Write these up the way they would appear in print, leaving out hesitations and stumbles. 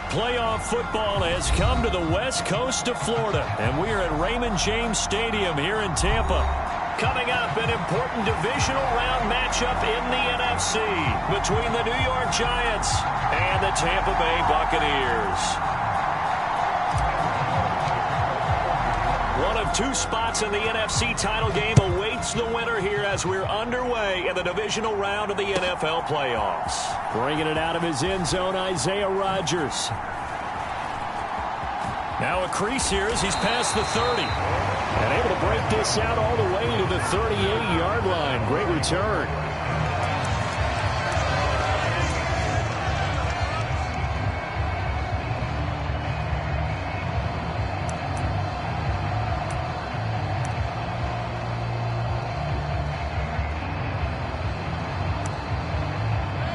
Playoff football has come to the west coast of Florida, and we are at Raymond James Stadium here in Tampa. Coming up, an important divisional round matchup in the NFC between the New York Giants and the Tampa Bay Buccaneers. One of two spots in the NFC title game awaits the winner here as we're underway in the divisional round of the NFL playoffs. Bringing it out of his end zone, Isaiah Rodgers. Now a crease here as he's past the 30. And able to break this out all the way to the 38-yard line. Great return.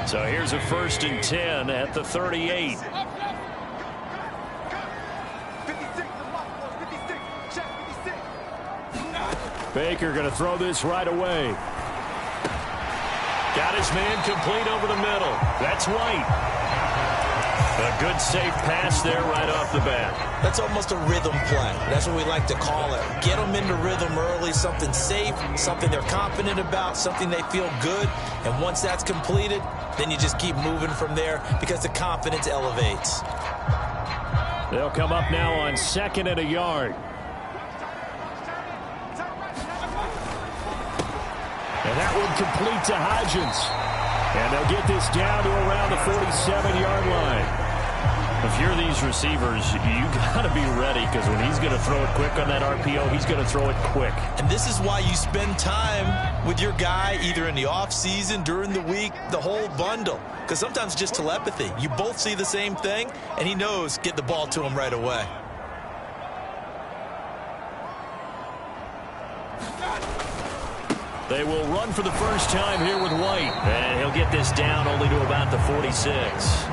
So here's a 1st and 10 at the 38. Baker going to throw this right away. Got his man complete over the middle. That's White. A good safe pass there right off the bat. That's almost a rhythm play. That's what we like to call it. Get them into rhythm early, something safe, something they're confident about, something they feel good. And once that's completed, then you just keep moving from there because the confidence elevates. They'll come up now on 2nd and a yard. And that one complete to Hodgins. And they'll get this down to around the 47-yard line. If you're these receivers, you got to be ready because when he's going to throw it quick on that RPO, he's going to throw it quick. And this is why you spend time with your guy either in the offseason, during the week, the whole bundle. Because sometimes just telepathy. You both see the same thing, and he knows get the ball to him right away. They will run for the first time here with White. And he'll get this down only to about the 46.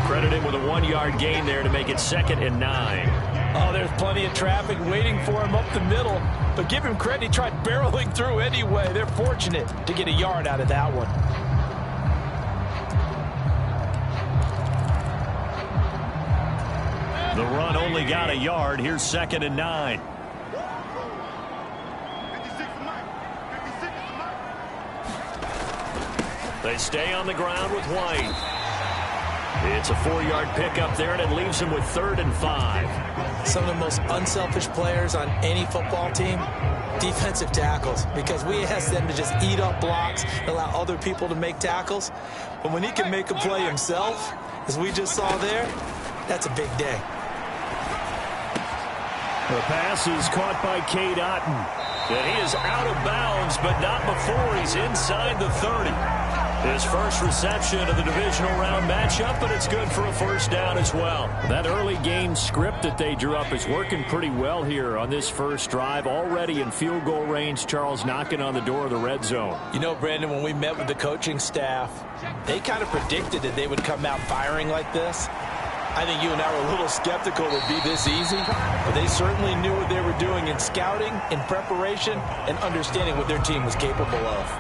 Credit him with a 1-yard gain there to make it 2nd and 9. Oh, there's plenty of traffic waiting for him up the middle. But give him credit, he tried barreling through anyway. They're fortunate to get a yard out of that one. The run only got a yard. Here's 2nd and 9. They stay on the ground with White. It's a 4-yard pickup there, and it leaves him with 3rd and 5. Some of the most unselfish players on any football team, defensive tackles, because we ask them to just eat up blocks, allow other people to make tackles. But when he can make a play himself, as we just saw there, that's a big day. The pass is caught by Cade Otton. And he is out of bounds, but not before he's inside the 30. His first reception of the divisional round matchup, but it's good for a 1st down as well. That early game script that they drew up is working pretty well here on this first drive. Already in field goal range, Charles knocking on the door of the red zone. You know, Brandon, when we met with the coaching staff, they kind of predicted that they would come out firing like this. I think you and I were a little skeptical it would be this easy, but they certainly knew what they were doing in scouting, in preparation, and understanding what their team was capable of.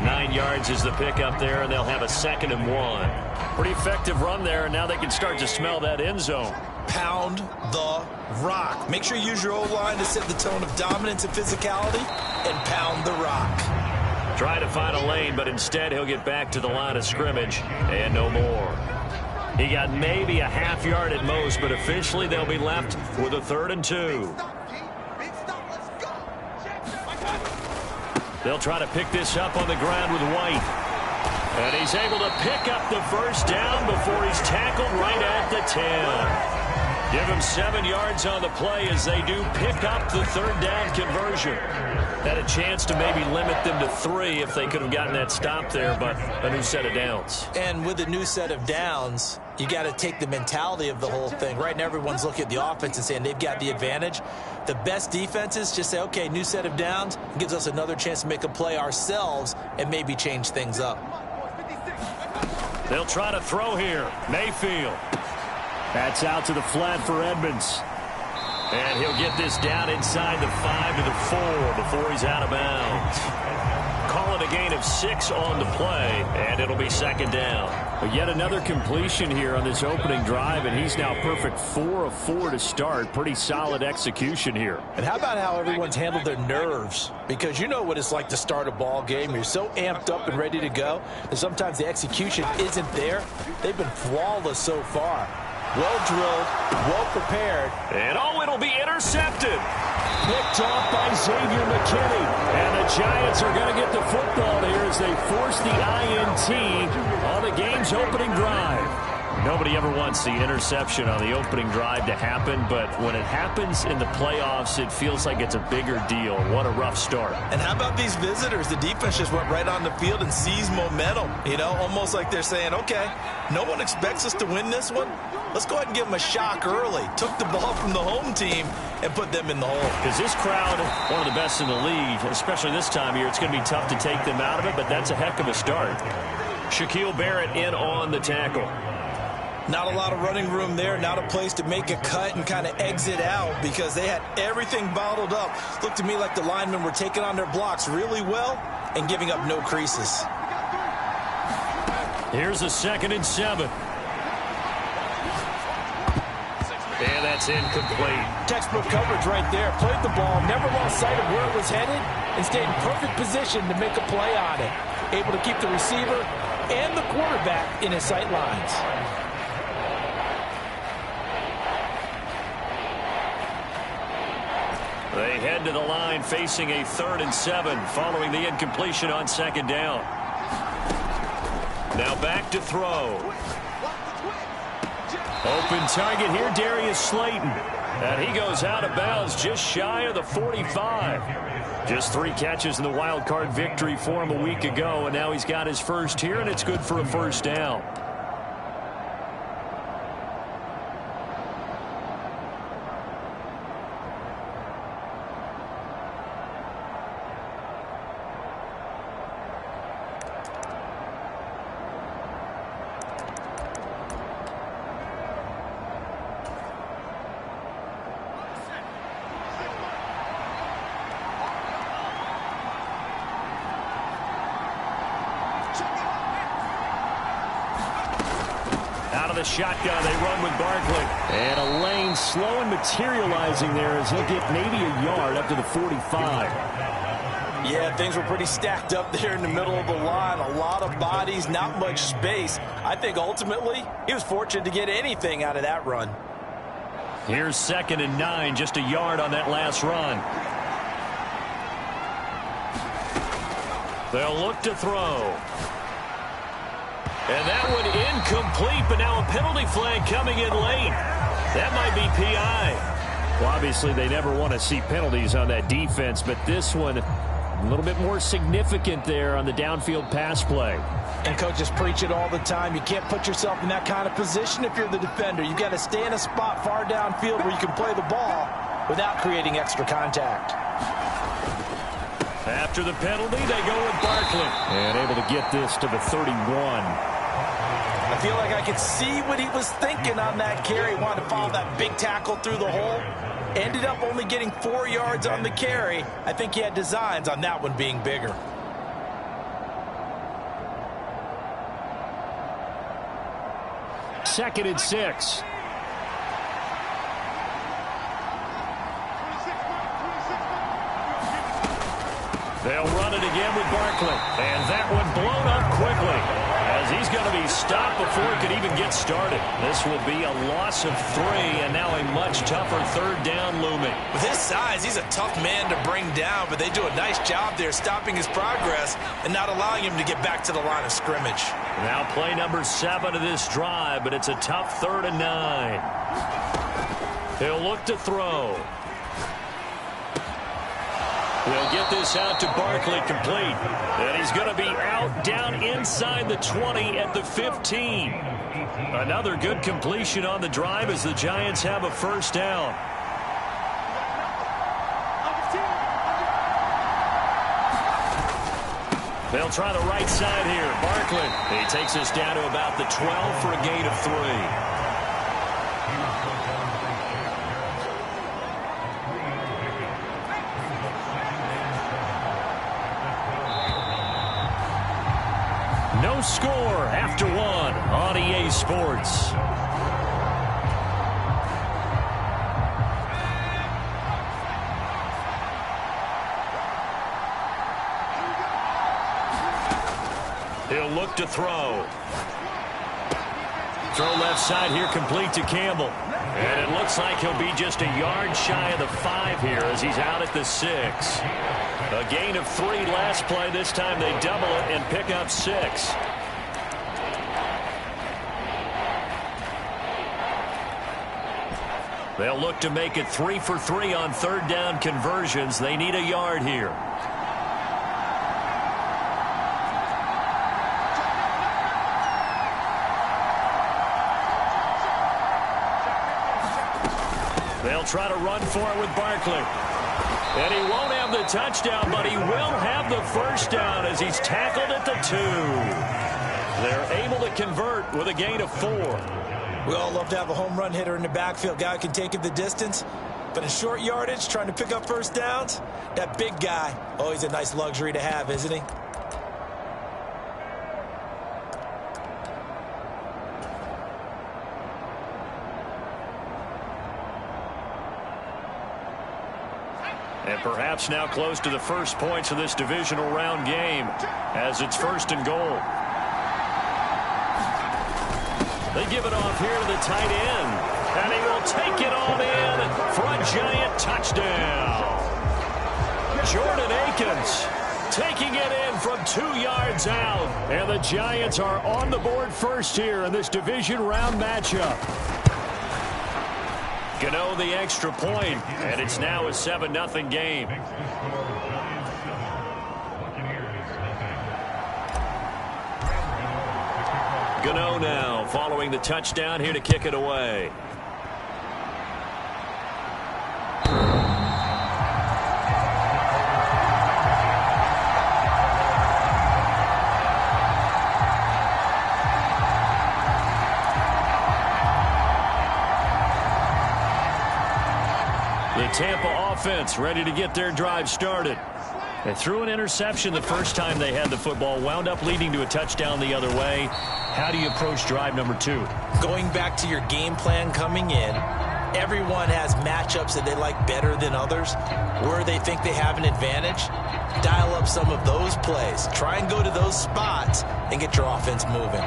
9 yards is the pickup there, and they'll have a 2nd and 1. Pretty effective run there, and now they can start to smell that end zone. Pound the rock. Make sure you use your O-line to set the tone of dominance and physicality, and pound the rock. Try to find a lane, but instead he'll get back to the line of scrimmage, and no more. He got maybe a half yard at most, but officially they'll be left with a 3rd and 2. They'll try to pick this up on the ground with White. And he's able to pick up the 1st down before he's tackled right at the 10. Give him 7 yards on the play as they do pick up the 3rd down conversion. Had a chance to maybe limit them to 3 if they could have gotten that stop there, but a new set of downs. And with a new set of downs, you got to take the mentality of the whole thing. Right now, everyone's looking at the offense and saying they've got the advantage. The best defenses just say, okay, new set of downs. It gives us another chance to make a play ourselves and maybe change things up. They'll try to throw here. Mayfield. That's out to the flat for Edmonds. And he'll get this down inside the 5 to the 4 before he's out of bounds. Call it a gain of 6 on the play, and it'll be second down. But yet another completion here on this opening drive, and he's now perfect 4 of 4 to start. Pretty solid execution here. And how about how everyone's handled their nerves? Because you know what it's like to start a ball game. You're so amped up and ready to go that sometimes the execution isn't there. They've been flawless so far. Well drilled, well prepared. And it'll be intercepted. Picked off by Xavier McKinney. And the Giants are going to get the football here as they force the INT on the game's opening drive. Nobody ever wants the interception on the opening drive to happen, but when it happens in the playoffs, it feels like it's a bigger deal. What a rough start. And how about these visitors? The defense just went right on the field and seized momentum. You know, almost like they're saying, okay, no one expects us to win this one. Let's go ahead and give them a shock early. Took the ball from the home team and put them in the hole. Because this crowd, one of the best in the league, especially this time of year, it's going to be tough to take them out of it, but that's a heck of a start. Shaquille Barrett in on the tackle. Not a lot of running room there, not a place to make a cut and kind of exit out because they had everything bottled up. Looked to me like the linemen were taking on their blocks really well and giving up no creases. Here's a 2nd and 7. And that's incomplete. Textbook coverage right there. Played the ball, never lost sight of where it was headed, and stayed in perfect position to make a play on it. Able to keep the receiver and the quarterback in his sight lines. They head to the line facing a 3rd and 7 following the incompletion on 2nd down. Now back to throw. Open target here, Darius Slayton. And he goes out of bounds just shy of the 45. Just 3 catches in the wild card victory for him a week ago, and now he's got his first here, and it's good for a 1st down. The shotgun, they run with Barkley. And a lane slow and materializing there as he'll get maybe a yard up to the 45. Yeah, things were pretty stacked up there in the middle of the line. A lot of bodies, not much space. I think ultimately he was fortunate to get anything out of that run. Here's 2nd and 9, just a yard on that last run. They'll look to throw. And that one incomplete, but now a penalty flag coming in late. That might be PI. Well, obviously, they never want to see penalties on that defense, but this one a little bit more significant there on the downfield pass play. And coaches preach it all the time. You can't put yourself in that kind of position if you're the defender. You've got to stay in a spot far downfield where you can play the ball without creating extra contact. After the penalty, they go with Barkley. And able to get this to the 31. I feel like I could see what he was thinking on that carry. Wanted to follow that big tackle through the hole. Ended up only getting 4 yards on the carry. I think he had designs on that one being bigger. Second and 6. They'll run it again with Barkley. And that one blown up quickly as he's going to be stopped before it could even get started. This will be a loss of 3 and now a much tougher 3rd down looming. With his size, he's a tough man to bring down, but they do a nice job there stopping his progress and not allowing him to get back to the line of scrimmage. Now play number 7 of this drive, but it's a tough 3rd and 9. He'll look to throw. They'll get this out to Barkley complete. And he's going to be out down inside the 20 at the 15. Another good completion on the drive as the Giants have a 1st down. They'll try the right side here. Barkley. He takes us down to about the 12 for a gain of 3. No score after one on EA Sports. He'll look to throw. Throw left side here, complete to Campbell. And it looks like he'll be just a yard shy of the 5 here as he's out at the 6. A gain of 3 last play. This time they double it and pick up 6. They'll look to make it 3 for 3 on third down conversions. They need a yard here. They'll try to run for it with Barkley. And he won't have the touchdown, but he will have the first down as he's tackled at the 2. They're able to convert with a gain of 4. We all love to have a home run hitter in the backfield. Guy who can take it the distance. But in short yardage, trying to pick up first downs, that big guy, always a nice luxury to have, isn't he? And perhaps now close to the first points of this divisional round game as it's 1st and goal. They give it off here to the tight end. And he will take it on in for a giant touchdown. Jordan Akins taking it in from 2 yards out. And the Giants are on the board first here in this division round matchup. Gano the extra point, and it's now a 7-0 game. Gano now following the touchdown here to kick it away. The Tampa offense ready to get their drive started. They threw an interception the first time they had the football, wound up leading to a touchdown the other way. How do you approach drive number 2? Going back to your game plan coming in, everyone has matchups that they like better than others, where they think they have an advantage. Dial up some of those plays. Try and go to those spots and get your offense moving.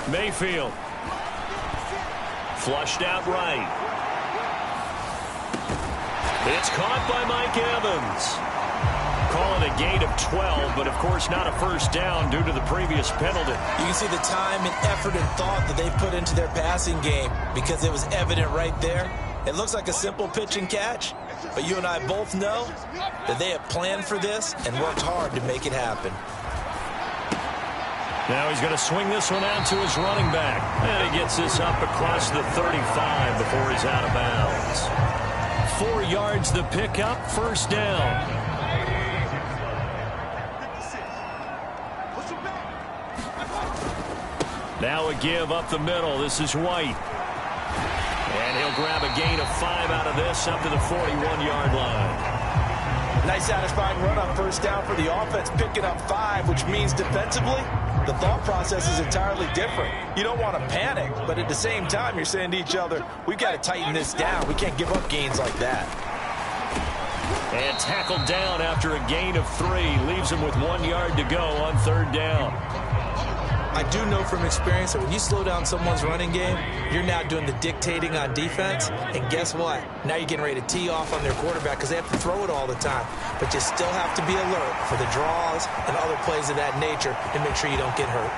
Mayfield. Flushed out right. It's caught by Mike Evans. Calling a gain of 12, but of course not a first down due to the previous penalty. You can see the time and effort and thought that they've put into their passing game because it was evident right there. It looks like a simple pitch and catch, but you and I both know that they have planned for this and worked hard to make it happen. Now he's going to swing this one out to his running back. And he gets this up across the 35 before he's out of bounds. 4 yards the pickup, first down. Now a give up the middle. This is White. And he'll grab a gain of 5 out of this up to the 41-yard line. Nice satisfying run on first down for the offense, picking up 5, which means defensively, the thought process is entirely different. You don't want to panic, but at the same time, you're saying to each other, we've got to tighten this down. We can't give up gains like that. And tackled down after a gain of 3. Leaves him with 1 yard to go on third down. I do know from experience that when you slow down someone's running game, you're now doing the dictating on defense. And guess what? Now you're getting ready to tee off on their quarterback because they have to throw it all the time. But you still have to be alert for the draws and other plays of that nature to make sure you don't get hurt.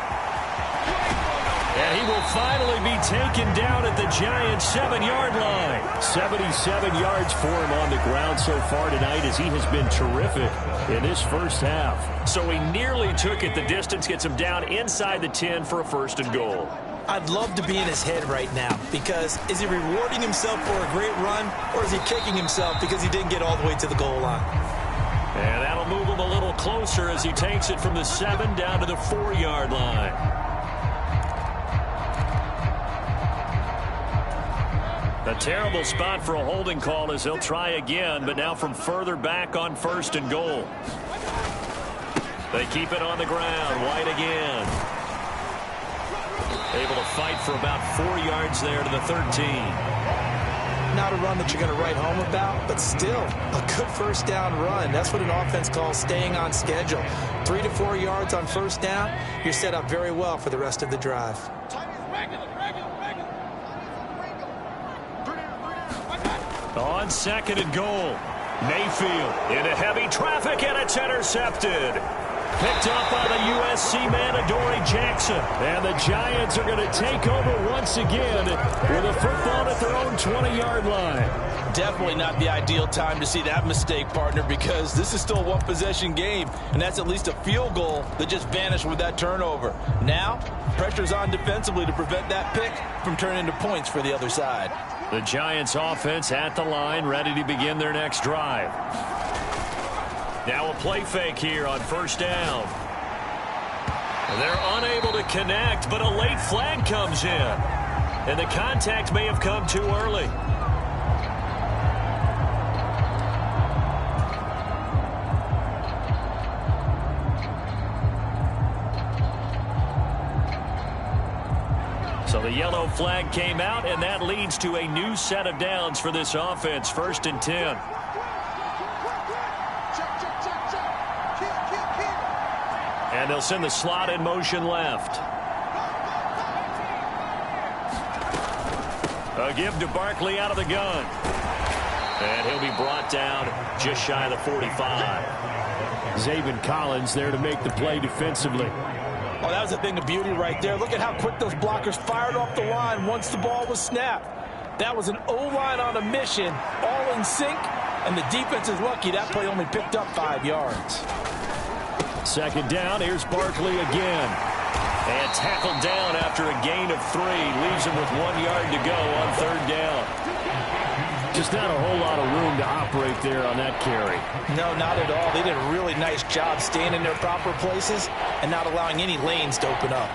And he will finally be taken down at the Giants' 7-yard line. 77 yards for him on the ground so far tonight as he has been terrific in this first half. So he nearly took it the distance, gets him down inside the 10 for a first and goal. I'd love to be in his head right now because is he rewarding himself for a great run or is he kicking himself because he didn't get all the way to the goal line? And that'll move him a little closer as he takes it from the 7 down to the 4-yard line. A terrible spot for a holding call as he'll try again, but now from further back on 1st and goal. They keep it on the ground. White again. Able to fight for about 4 yards there to the 13. Not a run that you're going to write home about, but still a good first down run. That's what an offense calls staying on schedule. 3 to 4 yards on first down, you're set up very well for the rest of the drive. On 2nd and goal, Mayfield into heavy traffic, and it's intercepted. Picked up by the USC man, Adoree Jackson. And the Giants are going to take over once again with a football at their own 20-yard line. Definitely not the ideal time to see that mistake, partner, because this is still a one-possession game, and that's at least a field goal that just vanished with that turnover. Now, pressure's on defensively to prevent that pick from turning into points for the other side. The Giants offense at the line, ready to begin their next drive. Now a play fake here on 1st down. They're unable to connect, but a late flag comes in. And the contact may have come too early. So the yellow flag came out, and that leads to a new set of downs for this offense. 1st and 10. And they'll send the slot in motion left. A give to Barkley out of the gun. And he'll be brought down just shy of the 45. Zaven Collins there to make the play defensively. Oh, that was a thing of beauty right there. Look at how quick those blockers fired off the line once the ball was snapped. That was an O-line on a mission, all in sync, and the defense is lucky that play only picked up 5 yards. 2nd down, here's Barkley again. And tackled down after a gain of 3. Leaves him with 1 yard to go on 3rd down. Just not a whole lot of room to operate there on that carry. No, not at all. They did a really nice job staying in their proper places and not allowing any lanes to open up.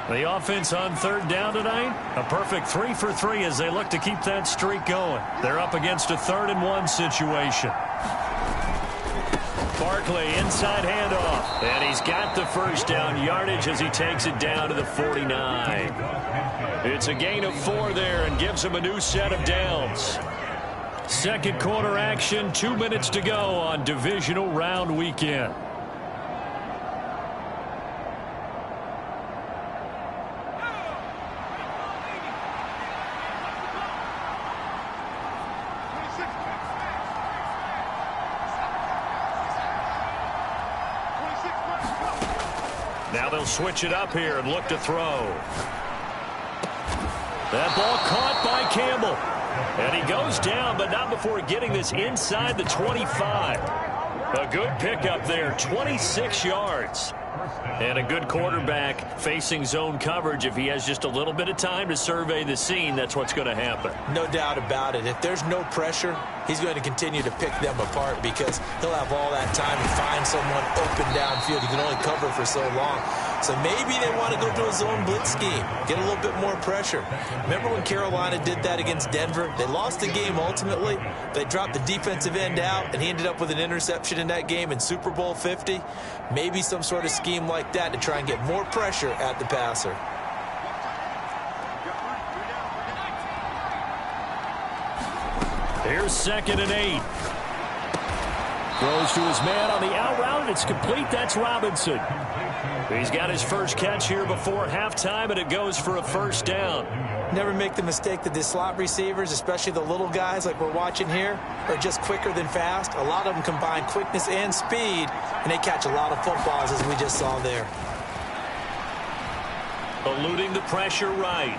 The offense on 3rd down tonight, a perfect 3 for 3 as they look to keep that streak going. They're up against a 3rd and 1 situation. Barkley, inside handoff. And he's got the 1st down yardage as he takes it down to the 49. It's a gain of 4 there and gives him a new set of downs. 2nd quarter action, 2 minutes to go on divisional round weekend. Now they'll switch it up here and look to throw. That ball caught by Campbell. And he goes down, but not before getting this inside the 25. A good pickup there, 26 yards. And a good quarterback facing zone coverage. If he has just a little bit of time to survey the scene, that's what's going to happen. No doubt about it. If there's no pressure, he's going to continue to pick them apart because he'll have all that time to find someone open downfield. He can only cover for so long. So maybe they want to go to a zone blitz scheme, get a little bit more pressure. Remember when Carolina did that against Denver? They lost the game ultimately. They dropped the defensive end out, and he ended up with an interception in that game in Super Bowl 50. Maybe some sort of scheme like that to try and get more pressure at the passer. Here's 2nd and 8. Throws to his man on the out route, and it's complete. That's Robinson. He's got his first catch here before halftime, and it goes for a 1st down. Never make the mistake that the slot receivers, especially the little guys like we're watching here, are just quicker than fast. A lot of them combine quickness and speed, and they catch a lot of footballs, as we just saw there. Eluding the pressure right.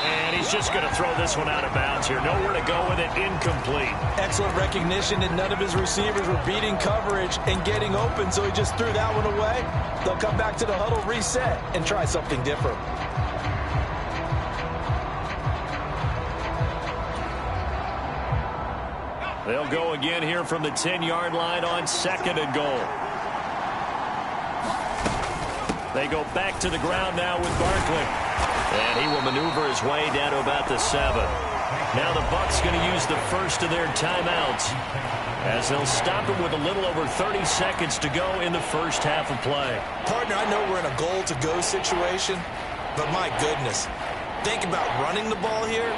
And he's just going to throw this one out of bounds here. Nowhere to go with it. Incomplete. Excellent recognition that none of his receivers were beating coverage and getting open, so he just threw that one away. They'll come back to the huddle, reset, and try something different. They'll go again here from the 10-yard line on 2nd and goal. They go back to the ground now with Barkley. And he will maneuver his way down to about the 7. Now the Bucs going to use the first of their timeouts as they'll stop it with a little over 30 seconds to go in the first half of play. Partner, I know we're in a goal-to-go situation, but my goodness, think about running the ball here.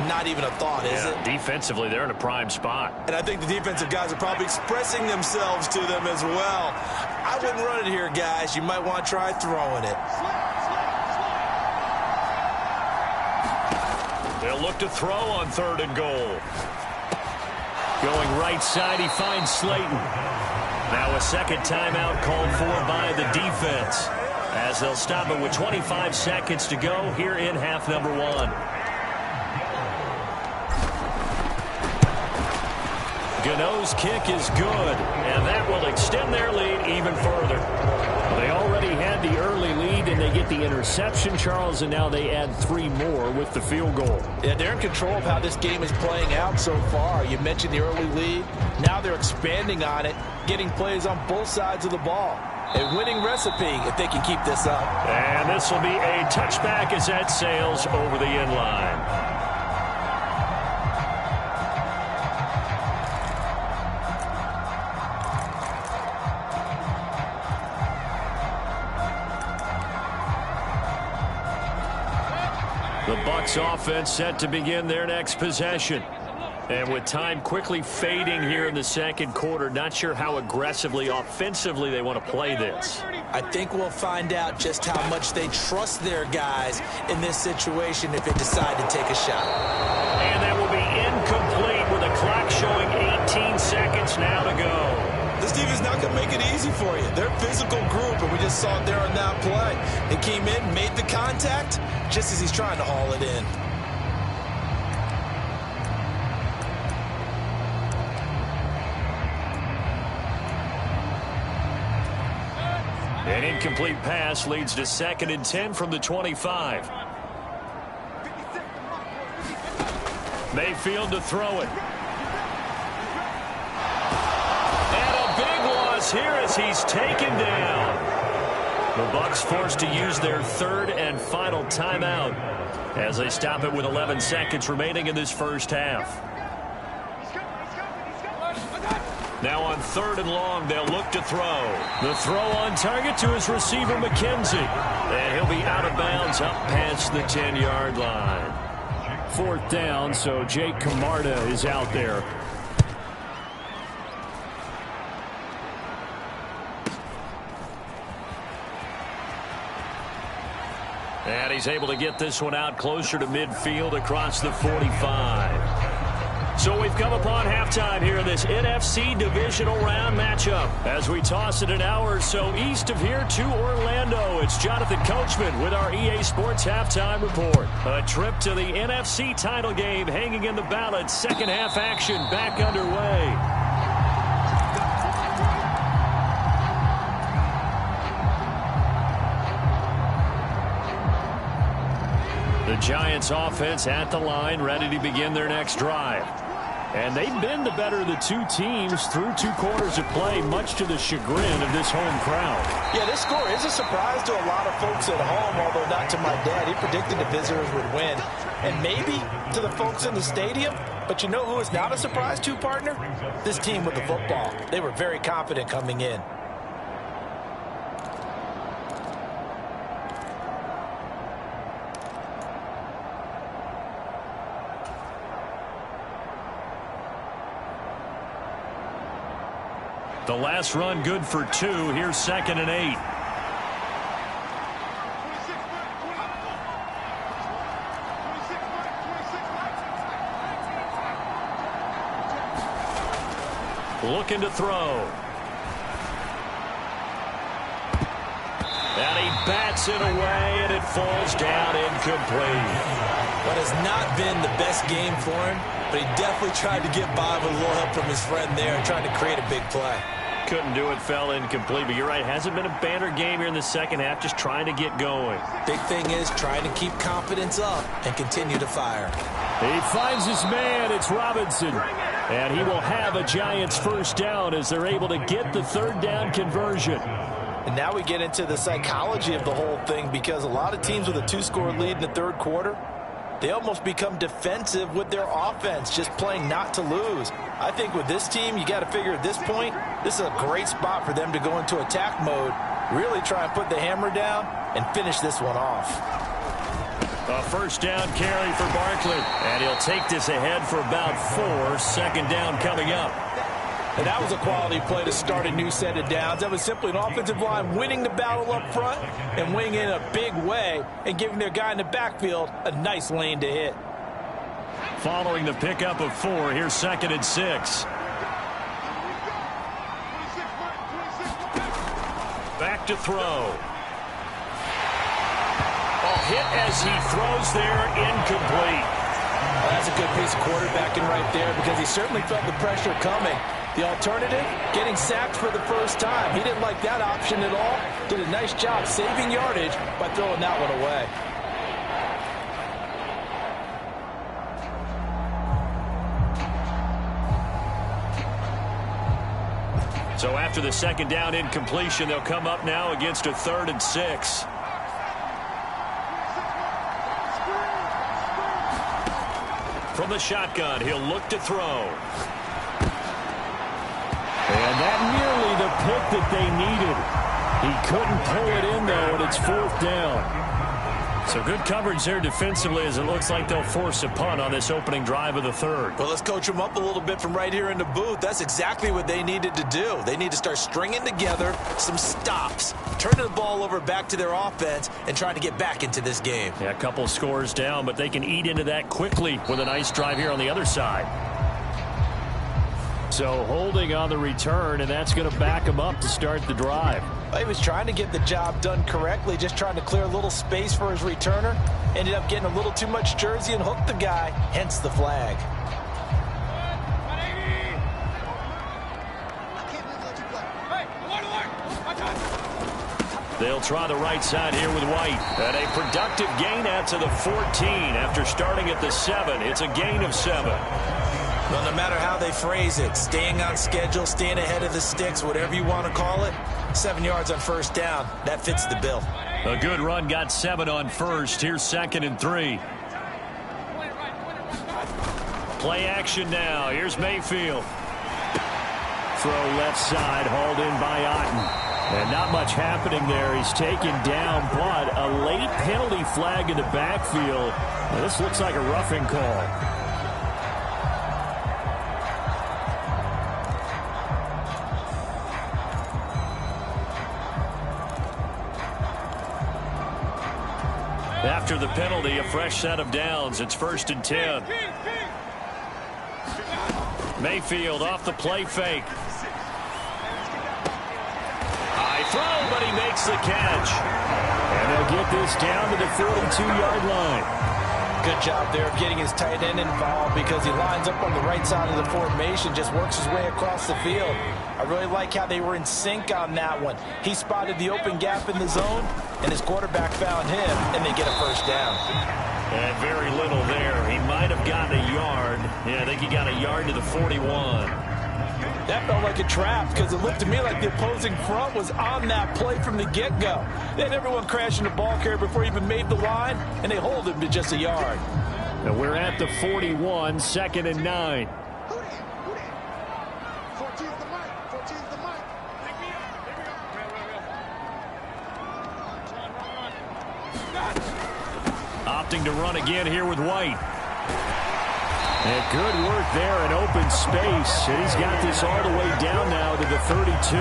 Not even a thought, is it? Defensively, they're in a prime spot. And I think the defensive guys are probably expressing themselves to them as well. I wouldn't run it here, guys. You might want to try throwing it. They'll look to throw on 3rd and goal. Going right side, he finds Slayton. Now a second timeout called for by the defense as they'll stop it with 25 seconds to go here in half number 1. Gano's kick is good, and that will extend their lead even further. They already had the early lead, and they get the interception, Charles, and now they add 3 more with the field goal. Yeah, they're in control of how this game is playing out so far. You mentioned the early lead. Now they're expanding on it, getting plays on both sides of the ball. A winning recipe if they can keep this up. And this will be a touchback as that sails over the end line. The Bucs offense set to begin their next possession. And with time quickly fading here in the second quarter, not sure how aggressively, offensively they want to play this. I think we'll find out just how much they trust their guys in this situation if they decide to take a shot. And that will be incomplete with the clock showing 18 seconds now to go. This team is not going to make it easy for you. They're a physical group, and we just saw it there on that play. They came in, made the contact, just as he's trying to haul it in. An incomplete pass leads to 2nd and 10 from the 25. Mayfield to throw it. Here as he's taken down. The Bucs forced to use their 3rd and final timeout as they stop it with 11 seconds remaining in this first half. Now on 3rd and long, they'll look to throw. The throw on target to his receiver, McKenzie. And he'll be out of bounds up past the 10-yard line. 4th down, so Jake Camarda is out there. And he's able to get this one out closer to midfield across the 45. So we've come upon halftime here in this NFC divisional round matchup. As we toss it an hour or so east of here to Orlando, it's Jonathan Coachman with our EA Sports Halftime Report. A trip to the NFC title game hanging in the balance. Second half action back underway. The Giants offense at the line, ready to begin their next drive. And they've been the better of the two teams through 2 quarters of play, much to the chagrin of this home crowd. Yeah, this score is a surprise to a lot of folks at home, although not to my dad. He predicted the visitors would win. And maybe to the folks in the stadium. But you know who is not a surprise to, partner? This team with the football. They were very confident coming in. The last run good for 2. Here's 2nd and 8. Looking to throw. And he bats it away, and it falls down incomplete. What has not been the best game for him, but he definitely tried to get by with a little help from his friend there and trying to create a big play. Couldn't do it, fell incomplete, but you're right, hasn't been a banner game here in the second half, just trying to get going. Big thing is trying to keep confidence up and continue to fire. He finds his man, it's Robinson. And he will have a Giants first down as they're able to get the 3rd down conversion. And now we get into the psychology of the whole thing, because a lot of teams with a 2-score lead in the third quarter, they almost become defensive with their offense, just playing not to lose. I think with this team, you got to figure at this point, this is a great spot for them to go into attack mode, really try and put the hammer down and finish this one off. A first down carry for Barkley, and he'll take this ahead for about 4. Second down coming up. And that was a quality play to start a new set of downs. That was simply an offensive line winning the battle up front and winning in a big way and giving their guy in the backfield a nice lane to hit. Following the pickup of 4, here's 2nd and 6. Back to throw. Hit as he throws there, incomplete. Well, that's a good piece of quarterbacking right there, because he certainly felt the pressure coming. The alternative, getting sacked for the first time. He didn't like that option at all. Did a nice job saving yardage by throwing that one away. So after the second down incompletion, they'll come up now against a 3rd and 6. From the shotgun, he'll look to throw. And that nearly the pick that they needed. He couldn't pull it in, though, and it's 4th down. So good coverage there defensively, as it looks like they'll force a punt on this opening drive of the 3rd. Well, let's coach them up a little bit from right here in the booth. That's exactly what they needed to do. They need to start stringing together some stops, turning the ball over back to their offense, and trying to get back into this game. Yeah, a couple scores down, but they can eat into that quickly with a nice drive here on the other side. So holding on the return, and that's going to back him up to start the drive. He was trying to get the job done correctly, just trying to clear a little space for his returner. Ended up getting a little too much jersey and hooked the guy, hence the flag. They'll try the right side here with White. And a productive gain out to the 14 after starting at the 7. It's a gain of 7. Well, no matter how they phrase it, staying on schedule, staying ahead of the sticks, whatever you want to call it, 7 yards on first down, that fits the bill. A good run, got 7 on first. Here's 2nd and 3. Play action now. Here's Mayfield. Throw left side, hauled in by Otten. And not much happening there. He's taken down, but a late penalty flag in the backfield. Now, this looks like a roughing call. After the penalty, a fresh set of downs. It's 1st and 10. Mayfield off the play fake. High throw, but he makes the catch. And they'll get this down to the 42-yard line. Good job there of getting his tight end involved, because he lines up on the right side of the formation, just works his way across the field. I really like how they were in sync on that one. He spotted the open gap in the zone, and his quarterback found him, and they get a first down. And very little there. He might have gotten a yard. Yeah, I think he got a yard to the 41. That felt like a trap, because it looked to me like the opposing front was on that play from the get-go. They had everyone crashing the ball carrier before he even made the line, and they hold him to just a yard. And we're at the 41, 2nd and 9. Opting to run again here with White. And good work there in open space. And he's got this all the way down now to the 32.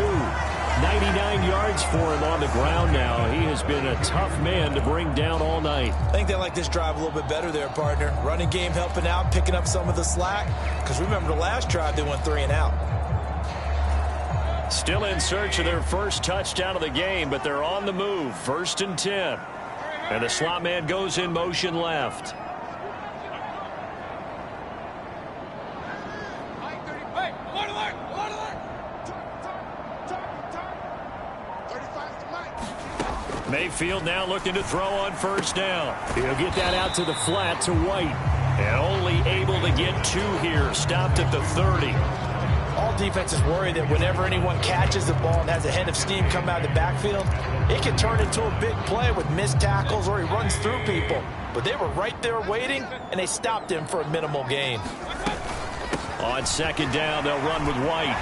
99 yards for him on the ground now. He has been a tough man to bring down all night. I think they like this drive a little bit better there, partner. Running game helping out, picking up some of the slack. Because remember, the last drive they went 3 and out. Still in search of their first touchdown of the game, but they're on the move. 1st and 10. And the slot man goes in motion left. Mayfield now looking to throw on first down. He'll get that out to the flat to White. And only able to get 2 here. Stopped at the 30. All all defenses worry that whenever anyone catches the ball and has a head of steam come out of the backfield, it can turn into a big play with missed tackles or he runs through people. But they were right there waiting, and they stopped him for a minimal gain. On second down, they'll run with White.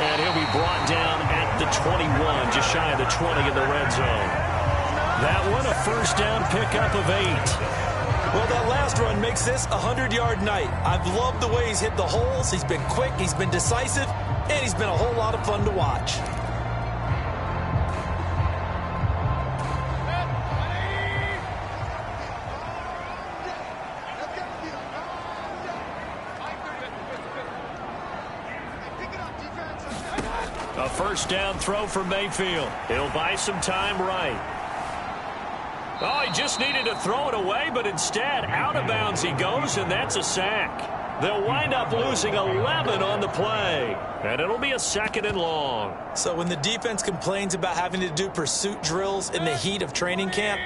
And he'll be brought down at the 21, just shy of the 20 in the red zone. That one, a first down pickup of 8. Well, that last run makes this a 100-yard night. I've loved the way he's hit the holes. He's been quick, he's been decisive, and he's been a whole lot of fun to watch. A first down throw for Mayfield. He'll buy some time right. Oh, he just needed to throw it away, but instead, out of bounds he goes, and that's a sack. They'll wind up losing 11 on the play, and it'll be a 2nd and long. So when the defense complains about having to do pursuit drills in the heat of training camp,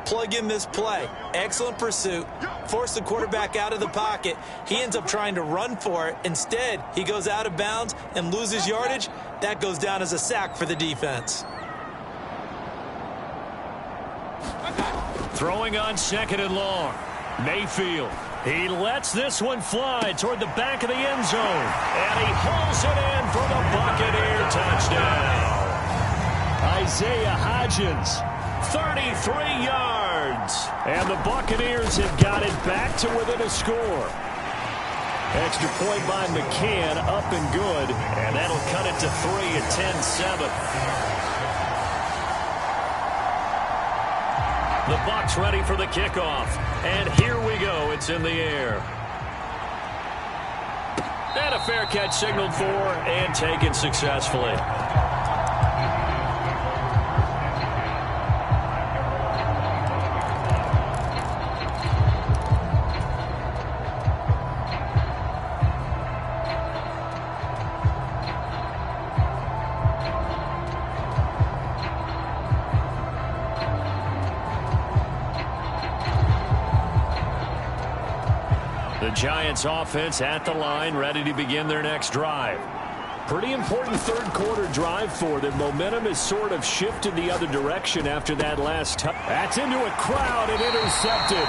plug in this play. Excellent pursuit. Force the quarterback out of the pocket. He ends up trying to run for it. Instead, he goes out of bounds and loses yardage. That goes down as a sack for the defense. Throwing on 2nd and long. Mayfield. He lets this one fly toward the back of the end zone. And he hauls it in for the Buccaneer touchdown. Isaiah Hodgins, 33 yards. And the Buccaneers have got it back to within a score. Extra point by McCann, up and good. And that'll cut it to 3 at 10-7. The Bucs ready for the kickoff. And here we go. It's in the air. And a fair catch signaled for and taken successfully. The Giants offense at the line, ready to begin their next drive. Pretty important third quarter drive for them. Momentum has sort of shifted the other direction after that last touch. That's into a crowd and intercepted.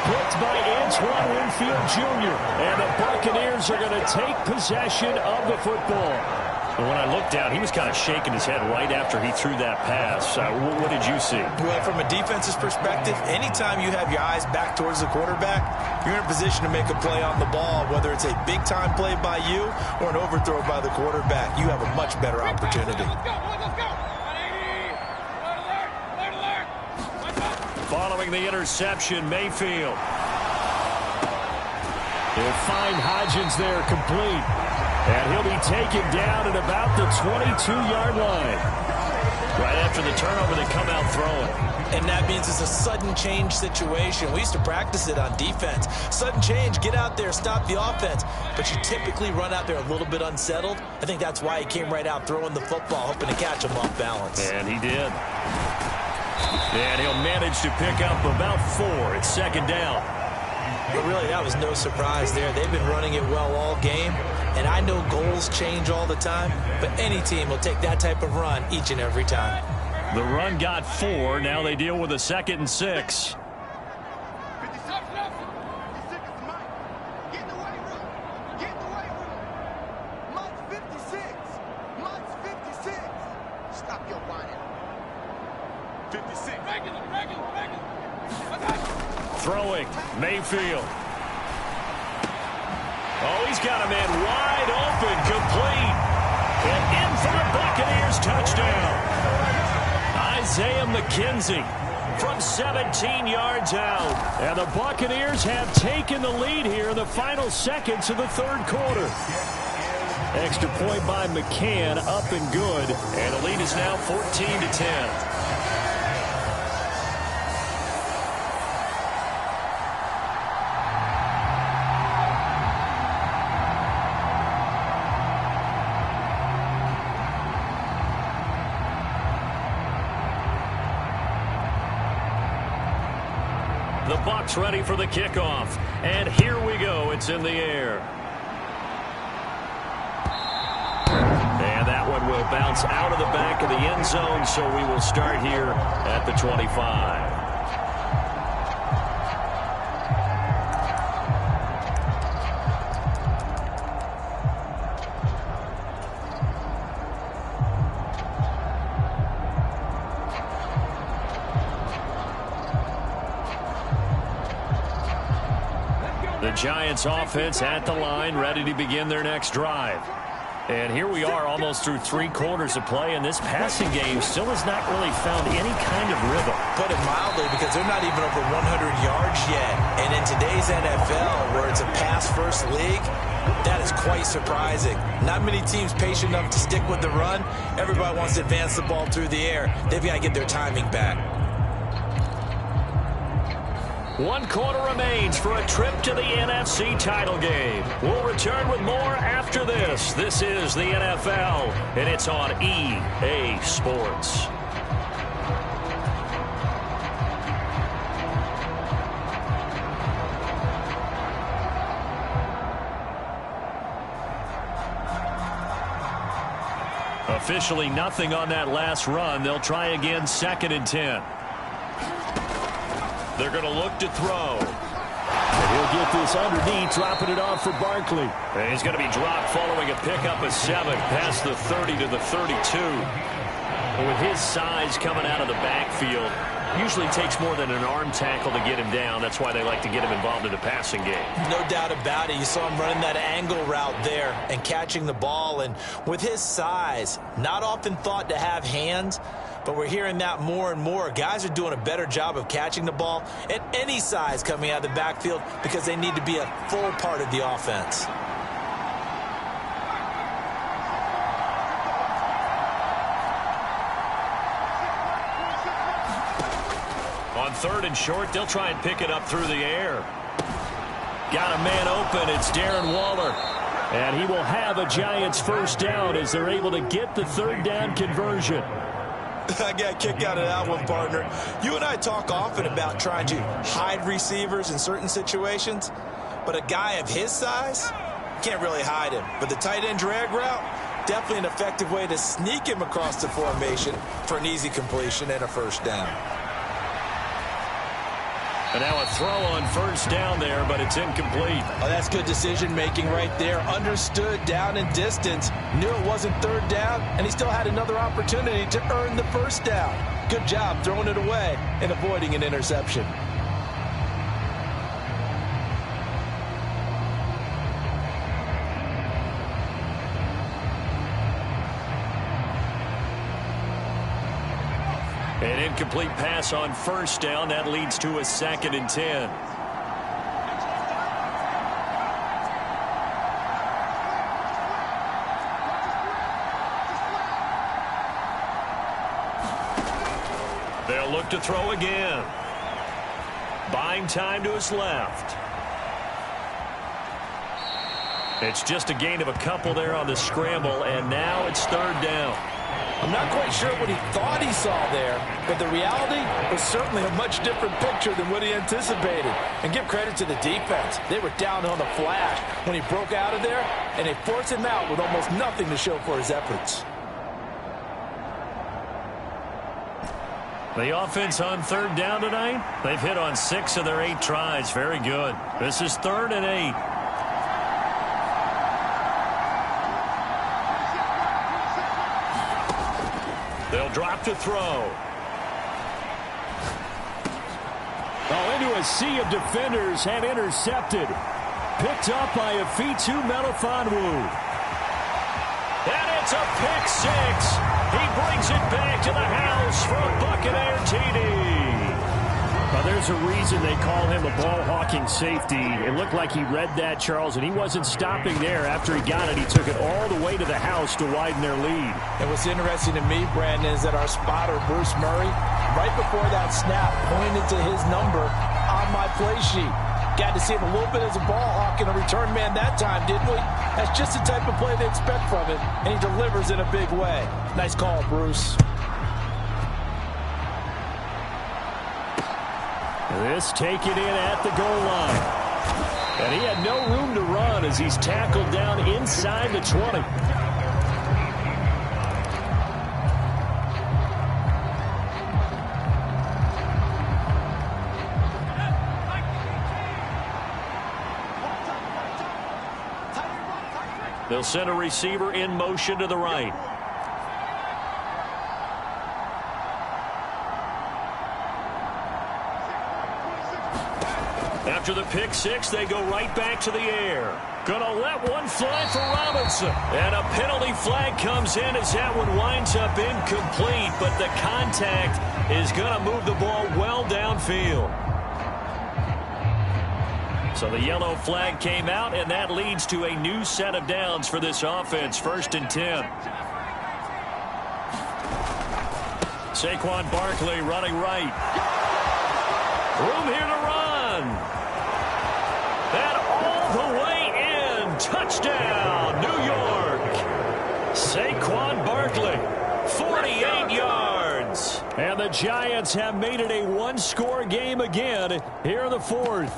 Picked by Antoine Winfield Jr. And the Buccaneers are going to take possession of the football. When I looked down, he was kind of shaking his head right after he threw that pass. What did you see? Well, from a defense's perspective, anytime you have your eyes back towards the quarterback, you're in a position to make a play on the ball, whether it's a big-time play by you or an overthrow by the quarterback. You have a much better opportunity. Following the interception, Mayfield. He'll find Hodgins there complete. And he'll be taken down at about the 22-yard line. Right after the turnover, they come out throwing. And that means it's a sudden change situation. We used to practice it on defense. Sudden change, get out there, stop the offense. But you typically run out there a little bit unsettled. I think that's why he came right out throwing the football, hoping to catch him off balance. And he did. And he'll manage to pick up about 4 at 2nd down. But really, that was no surprise there. They've been running it well all game. And I know goals change all the time, but any team will take that type of run each and every time. The run got 4. Now they deal with a 2nd and 6. Throwing, Mayfield. Oh, he's got a man wide open, complete. And in for the Buccaneers touchdown. Isaiah McKenzie from 17 yards out. And the Buccaneers have taken the lead here in the final seconds of the third quarter. Extra point by McCann, up and good. And the lead is now 14-10. The Bucs ready for the kickoff. And here we go. It's in the air. will bounce out of the back of the end zone, so we will start here at the 25. The Giants offense at the line, ready to begin their next drive. And here we are almost through 3 quarters of play, and this passing game still has not really found any kind of rhythm. Put it mildly, because they're not even over 100 yards yet. And in today's NFL, where it's a pass-first league, that is quite surprising. Not many teams patient enough to stick with the run. Everybody wants to advance the ball through the air. They've got to get their timing back. 1 quarter remains for a trip to the NFC title game. We'll return with more after this. This is the NFL, and it's on EA Sports. Officially nothing on that last run. They'll try again, 2nd and 10. They're going to look to throw. And he'll get this underneath, dropping it off for Barkley. And he's going to be dropped following a pickup of 7 past the 30 to the 32. And with his size coming out of the backfield, usually takes more than an arm tackle to get him down. That's why they like to get him involved in the passing game. No doubt about it. You saw him running that angle route there and catching the ball. And with his size, not often thought to have hands, but we're hearing that more and more. Guys are doing a better job of catching the ball at any size coming out of the backfield because they need to be a full part of the offense. On 3rd and short, they'll try and pick it up through the air. Got a man open. It's Darren Waller. And he will have a Giants first down as they're able to get the 3rd down conversion. I got a kick out of that one, partner. You and I talk often about trying to hide receivers in certain situations, but a guy of his size, can't really hide him. But the tight end drag route, definitely an effective way to sneak him across the formation for an easy completion and a first down. And now a throw on 1st down there, but it's incomplete. Oh, that's good decision-making right there. Understood down and distance. Knew it wasn't 3rd down, and he still had another opportunity to earn the first down. Good job throwing it away and avoiding an interception. An incomplete pass on 1st down. That leads to a 2nd and 10. They'll look to throw again. Buying time to his left. It's just a gain of a couple there on the scramble, and now it's 3rd down. I'm not quite sure what he thought he saw there, but the reality was certainly a much different picture than what he anticipated. And give credit to the defense. They were down on the flash when he broke out of there, and they forced him out with almost nothing to show for his efforts. The offense on 3rd down tonight, they've hit on 6 of their 8 tries. Very good. This is 3rd and 8. They'll drop to throw. Oh, into a sea of defenders and intercepted. Picked up by Afitu Melifonwu. And it's a pick 6. He brings it back to the house for a Buccaneer TD. Well, there's a reason they call him a ball-hawking safety. It looked like he read that, Charles, and he wasn't stopping there. After he got it, he took it all the way to the house to widen their lead. And what's interesting to me, Brandon, is that our spotter, Bruce Murray, right before that snap, pointed to his number on my play sheet. Got to see him a little bit as a ball hawk and a return man that time, didn't we? That's just the type of play they expect from him, and he delivers in a big way. Nice call, Bruce. This taken in at the goal line. And he had no room to run as he's tackled down inside the 20. They'll send a receiver in motion to the right. After the pick six, they go right back to the air. Gonna let one fly for Robinson. And a penalty flag comes in as that one winds up incomplete, but the contact is gonna move the ball well downfield. So the yellow flag came out, and that leads to a new set of downs for this offense. 1st and 10. Saquon Barkley running right. Room here to run. And all the way in. Touchdown, New York. Saquon Barkley, 48 yards. And the Giants have made it a one-score game again here in the 4th.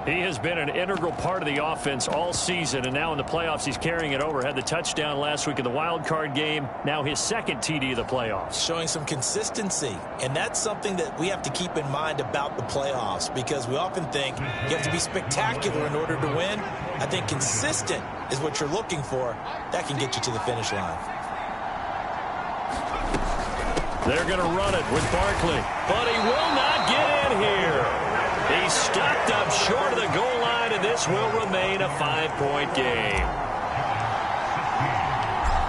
He has been an integral part of the offense all season, and now in the playoffs he's carrying it over. Had the touchdown last week in the wild card game. Now his 2nd TD of the playoffs. Showing some consistency, and that's something that we have to keep in mind about the playoffs, because we often think you have to be spectacular in order to win. I think consistent is what you're looking for. That can get you to the finish line. They're going to run it with Barkley, but he will not get in here. He stopped up short of the goal line, and this will remain a 5-point game.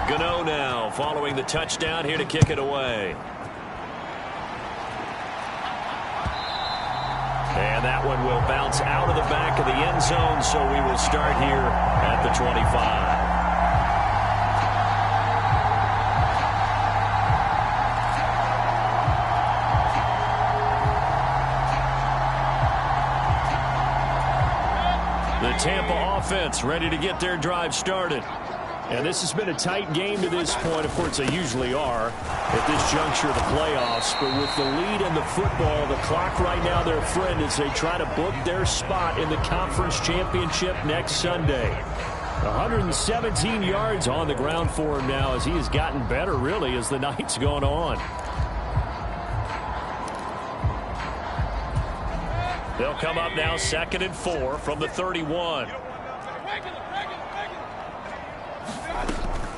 Gano now following the touchdown here to kick it away. And that one will bounce out of the back of the end zone, so we will start here at the 25. The Tampa offense ready to get their drive started. And this has been a tight game to this point. Of course, they usually are at this juncture of the playoffs. But with the lead in the football, the clock right now their friend as they try to book their spot in the conference championship next Sunday. 117 yards on the ground for him now as he has gotten better, really, as the night's gone on. They'll come up now 2nd and 4 from the 31.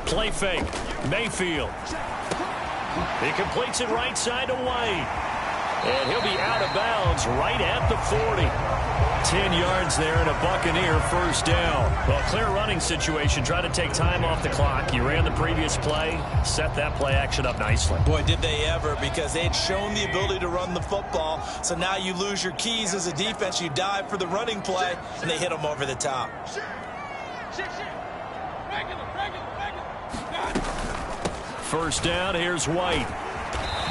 Play fake. Mayfield. He completes it right side to White. And he'll be out of bounds right at the 40. 10 yards there and a Buccaneer first down. Well, clear running situation. Try to take time off the clock. You ran the previous play. Set that play action up nicely. Boy, did they ever, because they'd shown the ability to run the football. So now you lose your keys as a defense. You dive for the running play, and they hit them over the top. First down, here's White.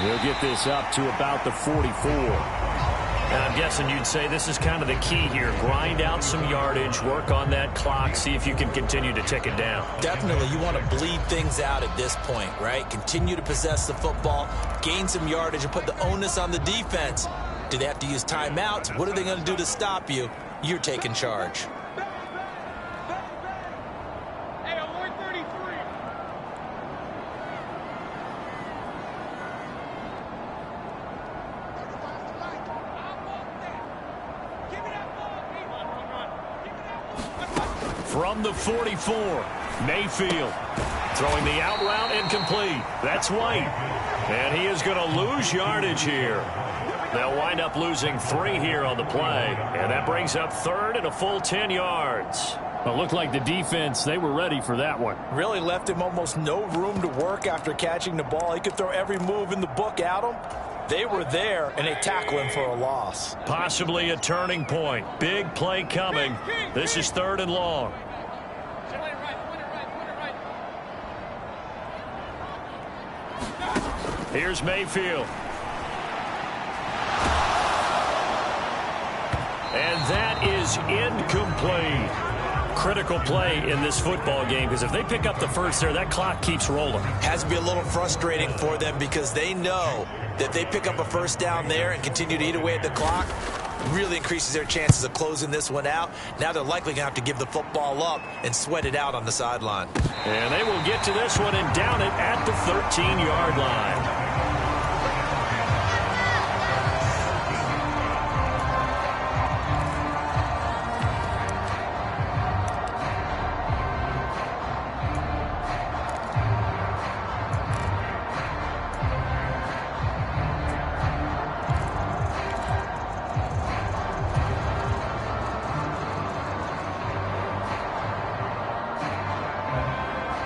He'll get this up to about the 44. And I'm guessing you'd say this is kind of the key here. Grind out some yardage, work on that clock, see if you can continue to tick it down. Definitely. You want to bleed things out at this point, right? Continue to possess the football, gain some yardage, and put the onus on the defense. Do they have to use timeouts? What are they going to do to stop you? You're taking charge. From the 44, Mayfield throwing the out route incomplete. That's White. And he is going to lose yardage here. They'll wind up losing 3 here on the play. And that brings up 3rd and a full 10 yards. It looked like the defense, they were ready for that one. Really left him almost no room to work after catching the ball. He could throw every move in the book at him. They were there, and they tackle him for a loss. Possibly a turning point. Big play coming. This is 3rd and long. Here's Mayfield. And that is incomplete. Critical play in this football game, because if they pick up the first there, that clock keeps rolling. Has to be a little frustrating for them, because they know that if they pick up a first down there and continue to eat away at the clock, really increases their chances of closing this one out. Now they're likely going to have to give the football up and sweat it out on the sideline. And they will get to this one and down it at the 13-yard line.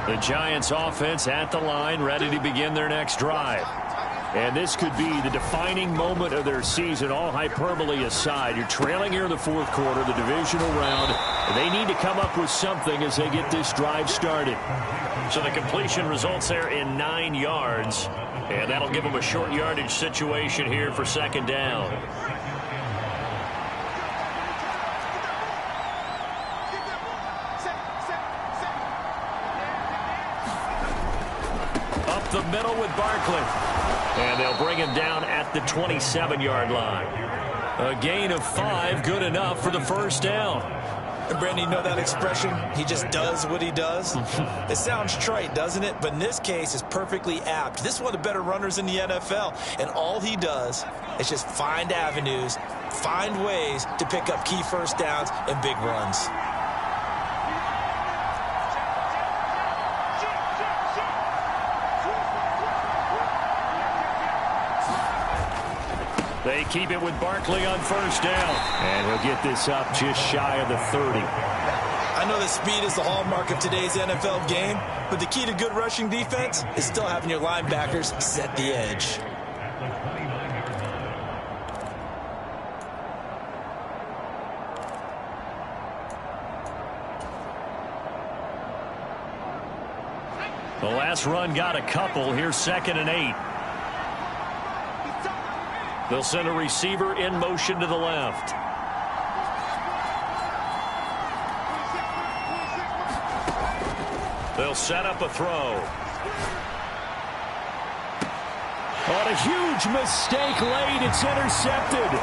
The Giants offense at the line, ready to begin their next drive. And this could be the defining moment of their season, all hyperbole aside. You're trailing here in the fourth quarter, the divisional round. They need to come up with something as they get this drive started. So the completion results there in 9 yards. And that'll give them a short yardage situation here for second down. Up the middle with Barkley. And they'll bring him down at the 27-yard line. A gain of 5, good enough for the first down. And Brandon, you know that expression? He just does what he does. It sounds trite, doesn't it? But in this case, it's perfectly apt. This is one of the better runners in the NFL. And all he does is just find avenues, find ways to pick up key first downs and big runs. They keep it with Barkley on first down. And he'll get this up just shy of the 30. I know that speed is the hallmark of today's NFL game, but the key to good rushing defense is still having your linebackers set the edge. The last run got a couple. Here's 2nd and 8. They'll send a receiver in motion to the left. They'll set up a throw. On a huge mistake late, it's intercepted.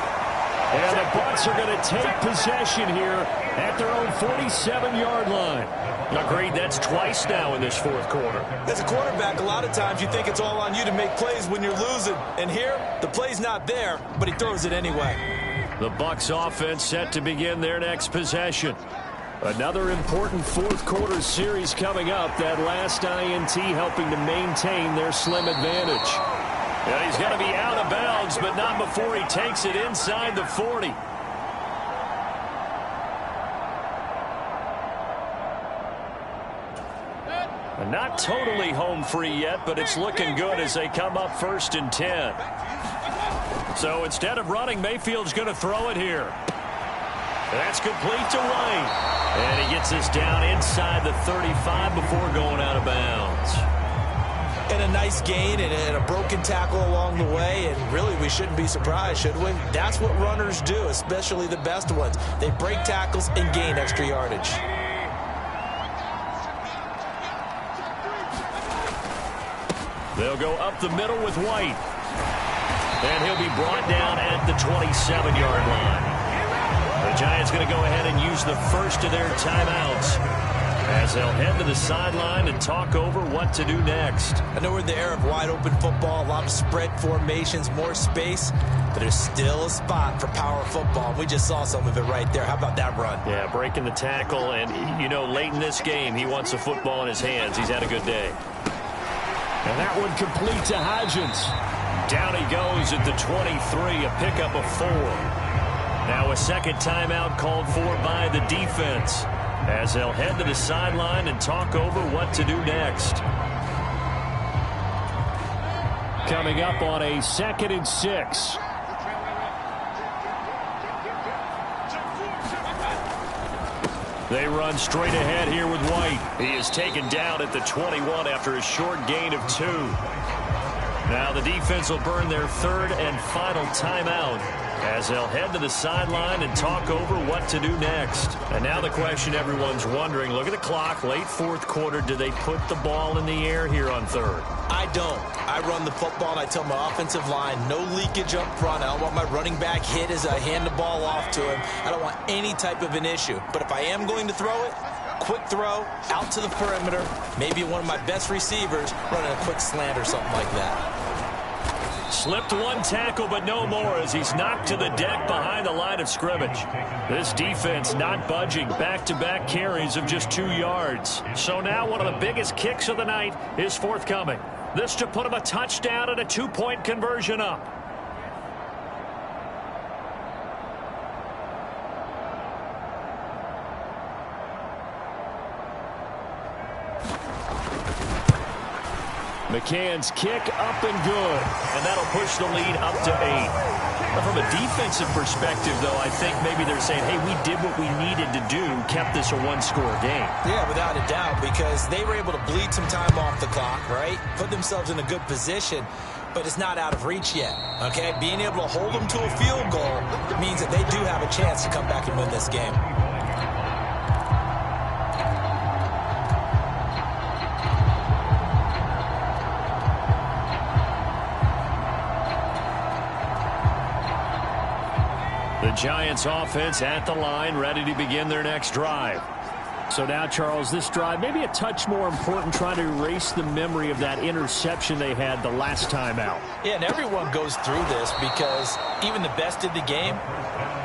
And the Bucs are going to take possession here at their own 47-yard line. Agreed, that's twice now in this fourth quarter. As a quarterback, a lot of times you think it's all on you to make plays when you're losing. And here, the play's not there, but he throws it anyway. The Bucs offense set to begin their next possession. Another important fourth quarter series coming up. That last INT helping to maintain their slim advantage. And he's going to be out of bounds, but not before he takes it inside the 40. Not totally home free yet, but it's looking good as they come up 1st and 10. So instead of running, Mayfield's going to throw it here. That's complete to White. And he gets this down inside the 35 before going out of bounds. And a nice gain and a broken tackle along the way. And really, we shouldn't be surprised, should we? That's what runners do, especially the best ones. They break tackles and gain extra yardage. They'll go up the middle with White. And he'll be brought down at the 27-yard line. The Giants going to go ahead and use the first of their timeouts as they'll head to the sideline and talk over what to do next. I know we're in the era of wide-open football, a lot of spread formations, more space, but there's still a spot for power football. We just saw some of it right there. How about that run? Yeah, breaking the tackle, and, you know, late in this game, he wants the football in his hands. He's had a good day. And that one complete to Hodgins. Down he goes at the 23, a pickup of 4. Now a second timeout called for by the defense as they'll head to the sideline and talk over what to do next. Coming up on a 2nd and 6. They run straight ahead here with White. He is taken down at the 21 after a short gain of 2. Now the defense will burn their 3rd and final timeout as they'll head to the sideline and talk over what to do next. And now the question everyone's wondering, look at the clock, late fourth quarter, do they put the ball in the air here on 3rd? I don't. I run the football and I tell my offensive line, no leakage up front. I don't want my running back hit as I hand the ball off to him. I don't want any type of an issue. But if I am going to throw it, quick throw, out to the perimeter, maybe one of my best receivers running a quick slant or something like that. Slipped one tackle, but no more as he's knocked to the deck behind the line of scrimmage. This defense not budging. Back-to-back carries of just 2 yards. So now one of the biggest kicks of the night is forthcoming. This to put him a touchdown and a 2-point conversion up. McCann's kick up and good. And that'll push the lead up to 8. But from a defensive perspective, though, I think maybe they're saying, hey, we did what we needed to do, kept this a one-score game. Yeah, without a doubt, because they were able to bleed some time off the clock, right? Put themselves in a good position, but it's not out of reach yet, okay? Being able to hold them to a field goal means that they do have a chance to come back and win this game. The Giants offense at the line, ready to begin their next drive. So now, Charles, this drive maybe a touch more important, trying to erase the memory of that interception they had the last time out. Yeah, and everyone goes through this because even the best in the game,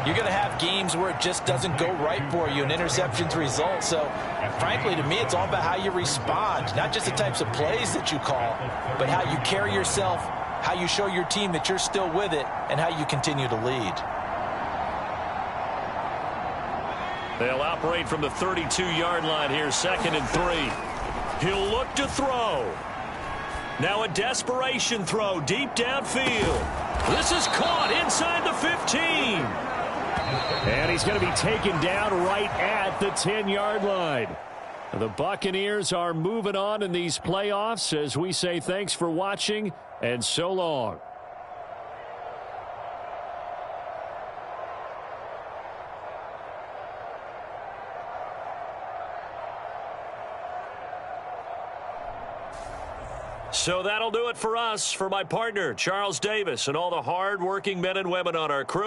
you're going to have games where it just doesn't go right for you, and interceptions result. So, frankly, to me, it's all about how you respond, not just the types of plays that you call, but how you carry yourself, how you show your team that you're still with it, and how you continue to lead. They'll operate from the 32-yard line here, 2nd and 3. He'll look to throw. Now a desperation throw deep downfield. This is caught inside the 15. And he's going to be taken down right at the 10-yard line. The Buccaneers are moving on in these playoffs as we say thanks for watching and so long. So that'll do it for us. For my partner, Charles Davis, and all the hard-working men and women on our crew.